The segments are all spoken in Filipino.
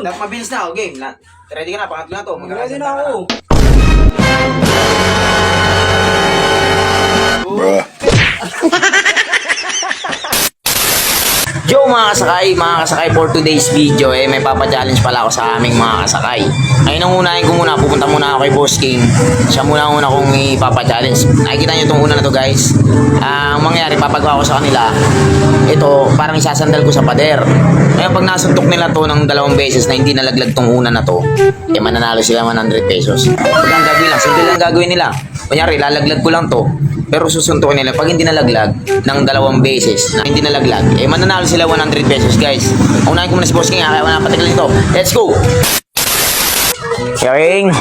Dapat mabilis na, game. Ready ka na, pangatlo na to. Ready na ako. Bruh. Yo mga kasakay for today's video may papa-challenge pala ako sa aming mga kasakay. Ngayon ang unahin ko muna, pupunta muna ako kay Boss King. Siya muna kong ipapa-challenge. Nakikita nyo itong una na to guys. Ang mangyayari, papagawa ko sa kanila. Ito, parang isasandal ko sa pader. Ngayon pag nasuntok nila to ng 2 beses na hindi nalaglag tong una na to, mananalo sila 100 pesos. Pag ang gagawin lang, simple lang gagawin nila. Kunyari, lalaglag ko lang to. Pero susuntukin nila, pag hindi nalaglag ng 2 beses na hindi nalaglag, mananalo sila 100 pesos guys. Unahin ko muna si Boss King, kaya wala patigal dito. Let's go! Yaring!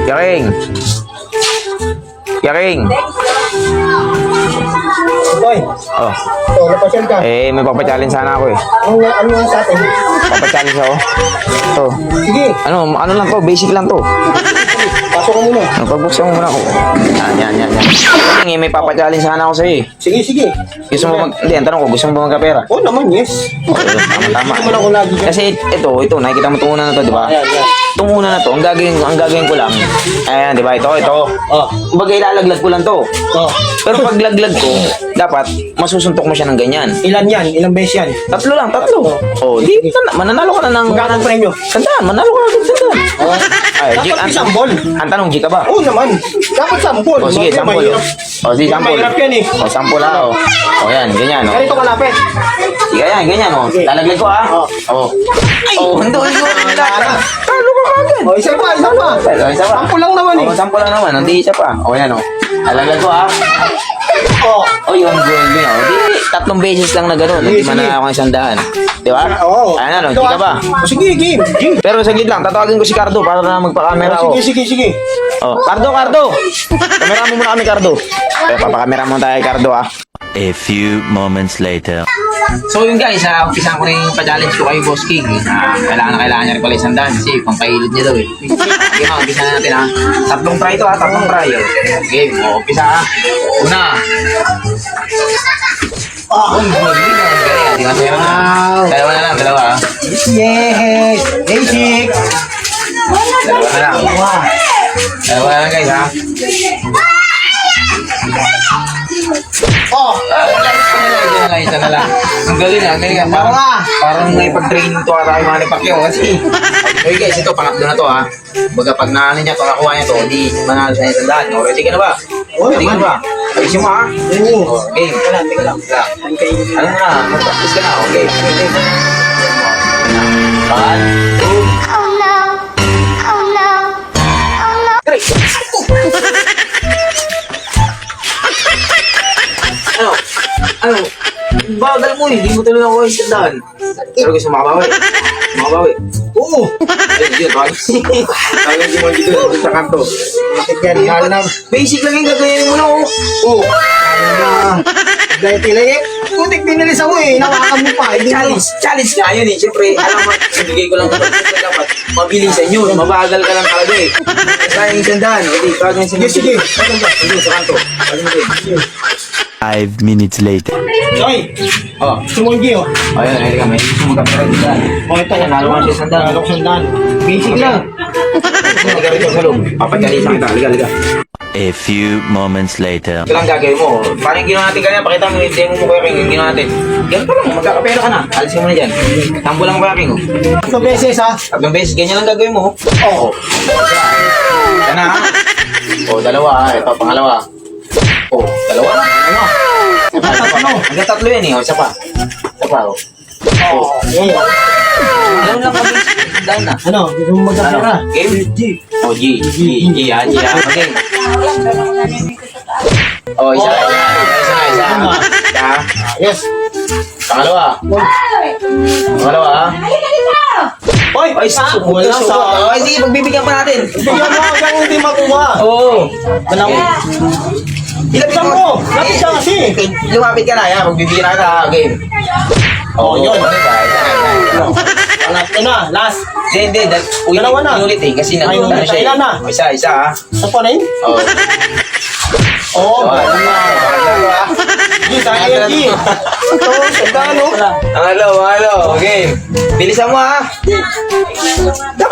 Yaring! Yaring! Boy, Oh. napasyal ka. May papachallenge sana ako Ano yung sa atin? Papachallenge ako. Ito. Sige, Ano lang to, basic lang to. pasok ko muna. Pagbuksan mo muna ako. Yan. May papachallenge sana ako sa'yo eh. Sige. Gusto mo hindi, ang tanong ko, gusto mo ba magkapera? Oo naman, yes. Tama. Hindi naman ako lagi dyan. Kasi ito, nakikita mo itong una na to, di ba? Ayan. Itong una na to, ang gagawin ko lang, ayan, di ba? Ito. Oh. Kumbaga ilalaglag ko lang to. Oh. Pero pag laglag ko, dapat masusuntok mo siya ng ganyan. Ilan yan? Ilang beses yan? Tatlo. Oh, di, mananalo ka na ng... Magkano ang premyo? Sandaan, manalo ka na ng sandaan. Oh. Ay, Dapat isang ball. Ang tanong, G ka ba? Oo naman. Dapat sampol. O sige, sampol. Sige, sampol. Mahirap yan eh. O, sampol ha. O, yan, ganyan. O. Ganito kalapit. Sige, ganyan. O, lalaglag ko ha. O, hindi. Talo ka kagad. O, isa pa. Isa pa. Sampol lang naman eh. O, sampol lang naman. Hindi isa pa. O, yan o. Lalaglag ko ha. O, yung goal mo. O, di, 3 beses lang na gano'n. Hindi man na ako ng 100. Di ba? Oo. Ayan, G ka ba? O, sige, game. Pero saglit lang, tatawagin ko si Cardo para na magpa-camera ako. Sige. Oh, Cardo! Kamera mo muna kami, Cardo. Papakamera mo tayo, Cardo, ah. A few moments later. So yun guys, umpisahan ko na yung pa-challenge ko kay Boss King. Kailangan niya rin pala isang daan kasi pampailid niya daw eh. Okay, umpisahan natin ha. 3 try to ha, 3 try. Okay, umpisa ha. Una. Dalawa na lang, dalawa ha. Yes. Basic. Dalawa na lang. Dalawa na lang guys ha. Isa na lang. Ang galing ha. Parang may pag-training to ata yung Manny Pacquiao kasi. Okay guys, ito pangatlo na to ha. Baga pag naano niya, pag nakuha niya to, di manalo sa isang daan. Ready ka na ba? Ready ka na ba? Ayusin mo ha. Game. Teka lang. Ano na? Mag-practice ka na. Okay. 1, 2, ano? Bagal mo eh, hindi mo talaga ako isang daan. Pero gusto makabawi. Oo. Ayun, bagal si Margie doon sa kanto. Basic lang yung gagawin mo na. Oo. Dahil tinay putik binilisan mo eh. Nawakan mo pa. Challenge nga yun eh. Siyempre, alam mo, sinigay ko lang ito. Siyempre dapat, mabilisan yun. Mabagal ka lang talaga eh. Kaya yung isang daan. Hindi, bagay si Margie. Sige. Sige, sa kanto. 5 minutes later. Joy. Oh. Sumulgi oh. Ayun, ayun ka. May gusto mo kapira dito. O ito. Nalo ka siya sandaan. Nalo ko sandaan. Basic lang. Liga rito sa loob. Papagalisan kita. Liga. A few moments later. Ito lang gagawin mo. Parang ginawa natin kanina. Pakita mo yung demo mo kaya king. Ginawa natin. Ganun pa lang. Magkakapera ka na. Alisin mo na dyan. Tambo lang kaya king. 3 beses ha. 3 beses. Ganyan lang gagawin mo. Oo. Yan na ha. O, dalawa ha. Ito, pangalawa. O, dalawa na. Ano? Hanggang 3 yan eh. O, isa pa. O. Oo. Alam lang kami. Dahil na. Ano? Gusto mo magkakara? Game? O, G ha. Okay. O, isa. Yes. Pangalawa ha. Hoy! Ay, Wala sa... Ay, sige, pagbibigyan pa natin. Bigyan mo hanggang hindi makuha. Oo. Alam mo? Ilagyan mo! Lapit siya kasi! Lumapit ka na, yan. Magbibigyan na kita. Game. Oo, yun. Ano? Anak ka na, last. Hindi. Dalawa na. Inulit eh. Kasi Ay, nag-ano siya. ilan na? Isa ha. Sa pa na yun? Oo. Oo, Dalawa. G, tayo yun, G. Ang game. Bilisan mo ha.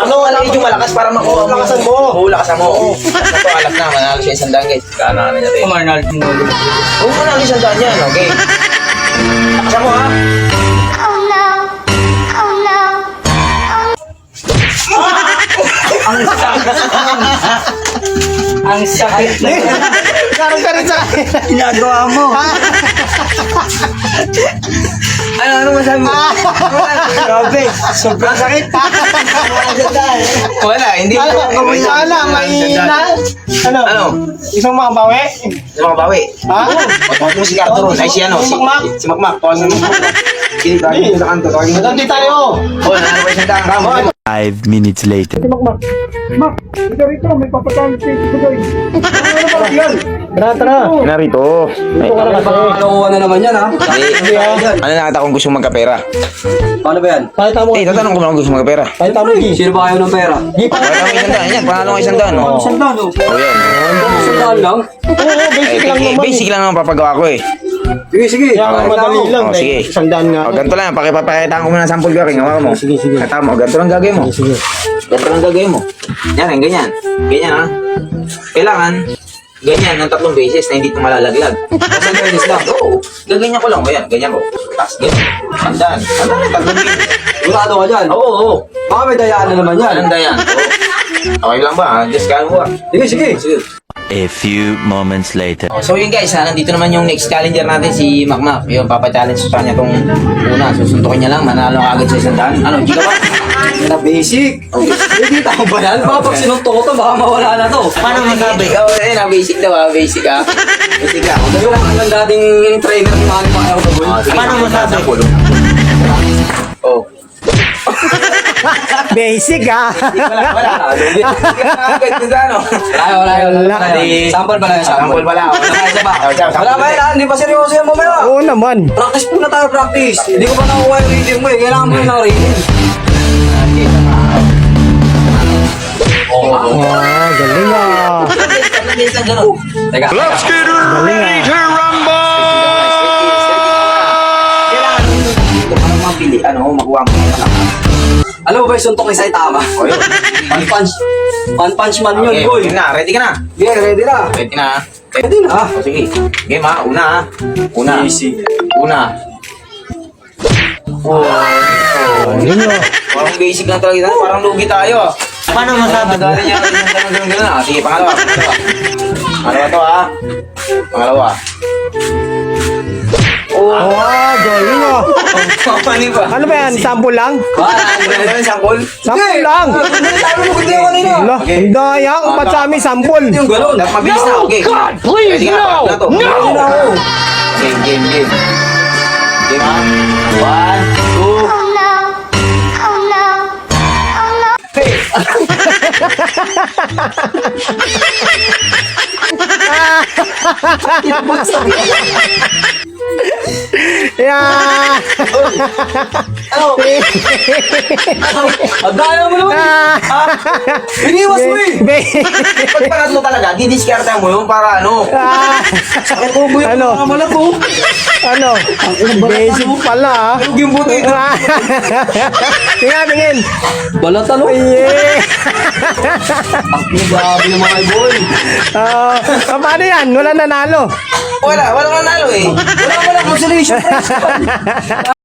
Ano, medyo malakas para makuha mo. Lakasan mo. Oo, lakasan mo. Lakasan to, alas na. Manalo siya isang daan guys. Kailangan natin. Arnold. Oo, manalo isang daan yan. Okay. Lakasan mo ha. Oh no. Oh no. Ang sakit. Karoon ka rin sa akin. Ginagawa mo. Ano masabi mo? Grabe. Sobrang sakit. Wala, hindi ko Sana, mahina. Ano? Isang mga bawi? Yung mga bawi. Ha? Tawag mo si Cardo ron. Ay, si ano? Si Makmak. Si Makmak. Tawag mo. Sige, tayo sa kanto. Nandito tayo. Oh, nanalo ba isang daan ka? 5 minutes later. Tara. Narito. Kalokohan na naman yan, ha? Hindi. Ano nakita kong gusto magkapera? Paano ba yan? Pakita mo. Eh, tatanong ko lang kung gusto magkapera. Pakita mo, G. Sino ba ayaw ng pera? Panalo ng isang daan. Yan, panalo ng isang daan. Oh, Isang daan, oh. yan. Isang daan lang? Oo, Basic lang naman papagawa ko eh. Sige. Okay. Madali lang. Oh, sige. Isang daan nga. O, ganito lang. Pakipapakitaan ko muna ng sample ka rin. Hawakan mo. Sige. Kata mo. Ganito lang gagawin mo. Sige. Ganito lang gagawin mo. Yan, ganyan. Ganyan ha. Kailangan, ganyan ng 3 beses na hindi ito malalaglag. Isang beses lang. Oo. Gaganyan ko lang. O yan, ganyan ko. Tapos ganyan. Sandaan. Sandaan na 3 beses. Sigurado ka dyan? Oo. Baka may dayaan na naman yan. Anong dayan? Oo. Okay lang ba? Just kaya mo ba? Sige. Sige. A few moments later. So yun guys, nandito naman yung next challenger natin si Makmak. Yun, papachallenge sa kanya tong una. Susuntukin niya lang, manalo agad sa isang daan. Ano, Gika ba? Na basic. Hindi tao ba yan? Baka pag sinunto ko to, baka mawala na to. Paano masabi? Oo, na basic daw ah, basic ah. Basic ah. Yung ang dating trainer ng mga ayaw na boy. Paano masabi? Oh. Basic, ha? Wala. Agad yung ano. Wala. Sample pala yun, Sample pala. Wala ba yan? Hindi pa seryoso yan mamaya. Oo naman. Practice muna tayo, practice. Hindi ko pa nakuha yung reading mo eh. Kailangan mo yung reading. Ah, galing ah. Teka. Galing ah. Kailangan mapili, makuha mo yung malakas. Alam mo ba yung suntok ni Saitama? O yun. One punch man yun, Okay, boy. ready ka na? Yeah, ready na. Ready na? Ready na. O sige. Game ha, una ha. Una. Easy. Una. Galing ah. Parang basic lang talaga. Parang lugi tayo. Paano masabi? Galing niya. Ganun. Sige, pangalawa. Pangalawa to ha. Pangalawa. Ah, galing ah. Ano ba? Ano ba yan? Sample lang? Ano yung sample? Sample lang. Sabi mo kundi ako kanina. Wala, ang daya. Ba't sa amin sample? Yung galon. Dapat mabilis na. Okay. God, please, no! No! Game. Game ha. 1, 2, Oh no. Oh no. Oh no. Yeah. Ang daya mo naman. Iniwas mo eh. Pag pangatlo talaga, didiskarte mo yun para Sakit mo boy. Ano? Mga malat mo. Ano? Basic pala ah. Yung buto ito. Tingin. Balat ano? Yeah. Grabe yung mga boy. Paano yan? Wala nanalo. Walang nanalo eh. Wala consolation prize.